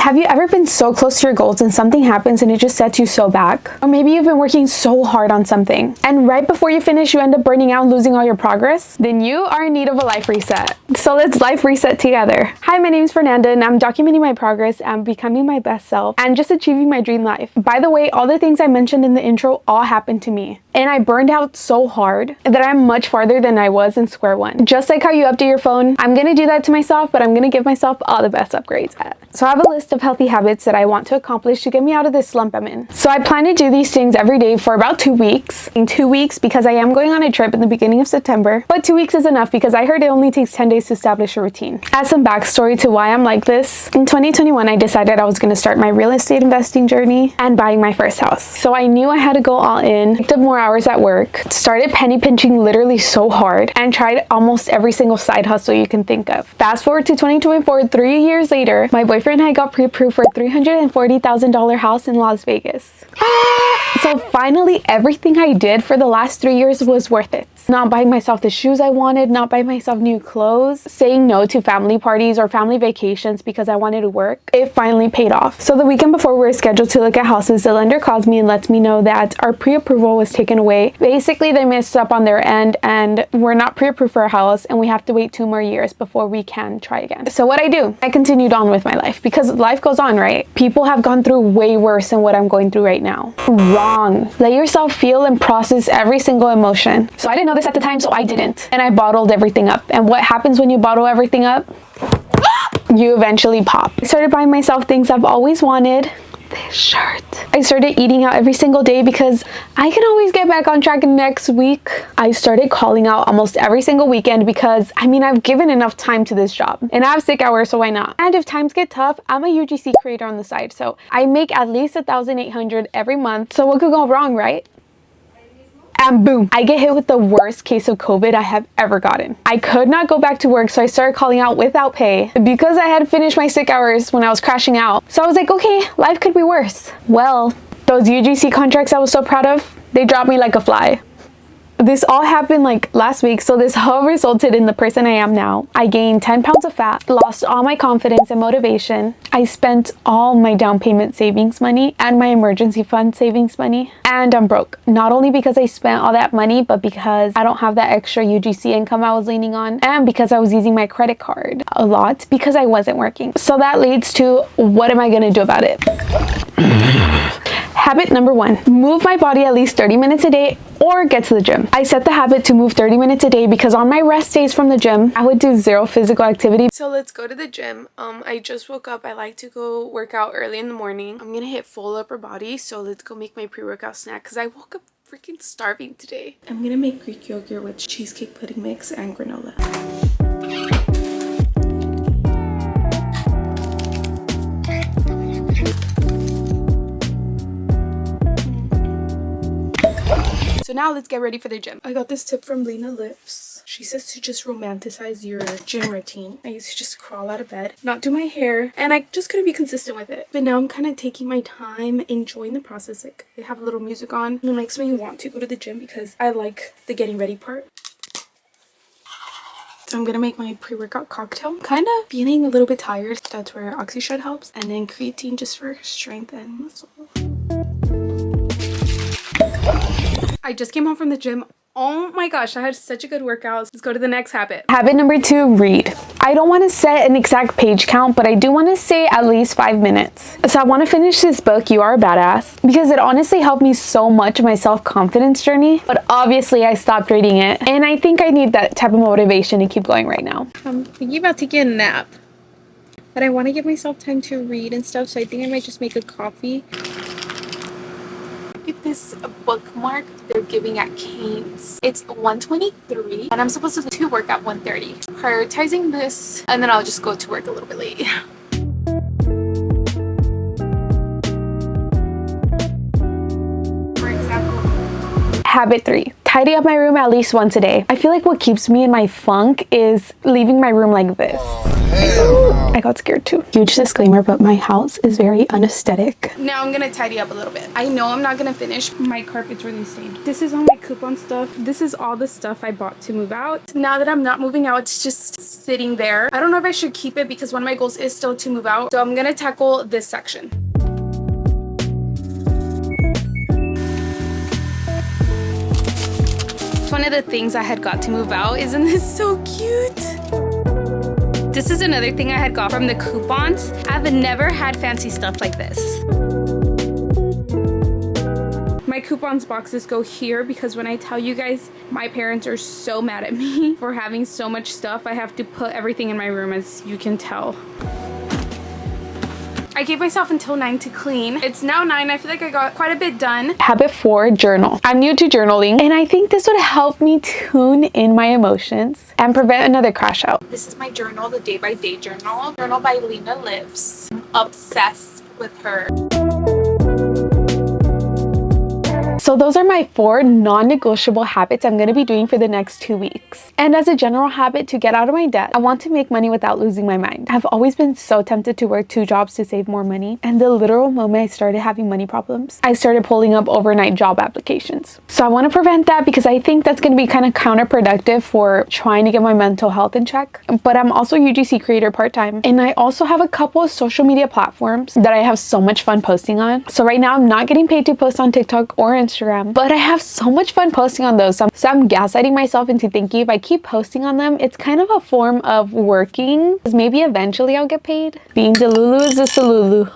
Have you ever been so close to your goals and something happens and it just sets you so back? Or maybe you've been working so hard on something and right before you finish you end up burning out and losing all your progress? Then you are in need of a life reset. So let's life reset together. Hi, my name is Fernanda and I'm documenting my progress and becoming my best self and just achieving my dream life. By the way, all the things I mentioned in the intro all happened to me. And I burned out so hard that I'm much farther than I was in square one. Just like how you update your phone, I'm gonna do that to myself, but I'm gonna give myself all the best upgrades. So I have a list of healthy habits that I want to accomplish to get me out of this slump I'm in. So I plan to do these things every day for about 2 weeks. In 2 weeks because I am going on a trip in the beginning of September, but 2 weeks is enough because I heard it only takes 10 days to establish a routine. As some backstory to why I'm like this, in 2021 I decided I was gonna start my real estate investing journey and buying my first house. So I knew I had to go all in, picked up more hours at work, started penny pinching literally so hard, and tried almost every single side hustle you can think of. Fast forward to 2024, 3 years later, my boyfriend and I got pre-approved for a $340,000 house in Las Vegas. So finally, everything I did for the last 3 years was worth it. Not buying myself the shoes I wanted, not buying myself new clothes, saying no to family parties or family vacations because I wanted to work. It finally paid off. So the weekend before we were scheduled to look at houses, the lender calls me and lets me know that our pre-approval was taken away. Basically, they messed up on their end and we're not pre-approved for a house and we have to wait 2 more years before we can try again. So what I do? I continued on with my life because life goes on, right? People have gone through way worse than what I'm going through right now. Wrong. Let yourself feel and process every single emotion. So I didn't know this at the time, so I didn't. And I bottled everything up. And what happens when you bottle everything up? You eventually pop. I started buying myself things I've always wanted. This shirt. I started eating out every single day because I can always get back on track next week. I started calling out almost every single weekend because I've given enough time to this job and I have sick hours, so why not? And if times get tough, I'm a UGC creator on the side, so I make at least $1,800 every month. So what could go wrong, right? And boom, I get hit with the worst case of COVID I have ever gotten. I could not go back to work, so I started calling out without pay because I had finished my sick hours when I was crashing out. So I was like, okay, life could be worse. Well, those UGC contracts I was so proud of, they dropped me like a fly. This all happened like last week, so this all resulted in the person I am now. I gained 10 pounds of fat, lost all my confidence and motivation. I spent all my down payment savings money and my emergency fund savings money, and I'm broke. Not only because I spent all that money, but because I don't have that extra UGC income I was leaning on, and because I was using my credit card a lot because I wasn't working. So that leads to, what am I gonna do about it? Habit number 1, move my body at least 30 minutes a day or get to the gym. I set the habit to move 30 minutes a day because on my rest days from the gym, I would do 0 physical activity. So let's go to the gym. I just woke up. I like to go work out early in the morning. I'm gonna hit full upper body, so let's go make my pre-workout snack because I woke up freaking starving today. I'm gonna make Greek yogurt with cheesecake pudding mix and granola. So now let's get ready for the gym. I got this tip from Lena Lifts. She says to just romanticize your gym routine. I used to just crawl out of bed, not do my hair, and I just couldn't be consistent with it. But now I'm kind of taking my time, enjoying the process. Like, I have a little music on and it makes me want to go to the gym because I like the getting ready part. So I'm gonna make my pre-workout cocktail. Kind of feeling a little bit tired. That's where OxyShred helps. And then creatine just for strength and muscle. I just came home from the gym. Oh my gosh, I had such a good workout. Let's go to the next habit. Habit number 2, read. I don't want to set an exact page count, but I do want to say at least 5 minutes. So I want to finish this book, You Are a Badass, because it honestly helped me so much in my self-confidence journey. But obviously I stopped reading it, and I think I need that type of motivation to keep going right now. I'm thinking about taking a nap, but I want to give myself time to read and stuff, so I think I might just make a coffee. Look at this bookmark they're giving at Cane's. It's 1:23 and I'm supposed to work at 1:30. Prioritizing this, and then I'll just go to work a little bit late. For example, habit 3, tidy up my room at least once a day. I feel like what keeps me in my funk is leaving my room like this. I got scared too. Huge disclaimer, but my house is very unaesthetic. Now I'm gonna tidy up a little bit. I know I'm not gonna finish. My carpet's really stained. This is all my coupon stuff. This is all the stuff I bought to move out. Now that I'm not moving out, it's just sitting there. I don't know if I should keep it because one of my goals is still to move out. So I'm gonna tackle this section. One of the things I had got to move out. Isn't this so cute? This is another thing I had got from the coupons. I've never had fancy stuff like this. My coupons boxes go here because when I tell you guys, my parents are so mad at me for having so much stuff. I have to put everything in my room, as you can tell. I gave myself until 9 to clean. It's now 9. I feel like I got quite a bit done. Habit 4, journal. I'm new to journaling and I think this would help me tune in my emotions and prevent another crash out. This is my journal, the day by day journal. Journal by Lena Lives. I'm obsessed with her. So those are my 4 non-negotiable habits I'm going to be doing for the next 2 weeks. And as a general habit to get out of my debt, I want to make money without losing my mind. I've always been so tempted to work 2 jobs to save more money. And the literal moment I started having money problems, I started pulling up overnight job applications. So I want to prevent that because I think that's going to be kind of counterproductive for trying to get my mental health in check. But I'm also a UGC creator part-time. And I also have a couple of social media platforms that I have so much fun posting on. So right now I'm not getting paid to post on TikTok or Instagram, but I have so much fun posting on those. So I'm gaslighting myself into thinking if I keep posting on them, it's kind of a form of working, because maybe eventually I'll get paid. Being Delulu is a Salulu.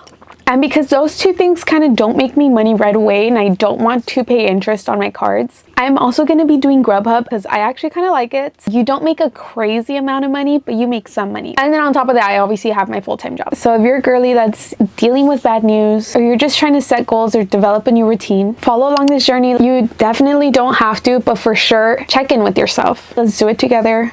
And because those 2 things kind of don't make me money right away and I don't want to pay interest on my cards, I'm also going to be doing Grubhub because I actually kind of like it. You don't make a crazy amount of money, but you make some money. And then on top of that, I obviously have my full-time job. So if you're a girly that's dealing with bad news or you're just trying to set goals or develop a new routine, follow along this journey. You definitely don't have to, but for sure, check in with yourself. Let's do it together.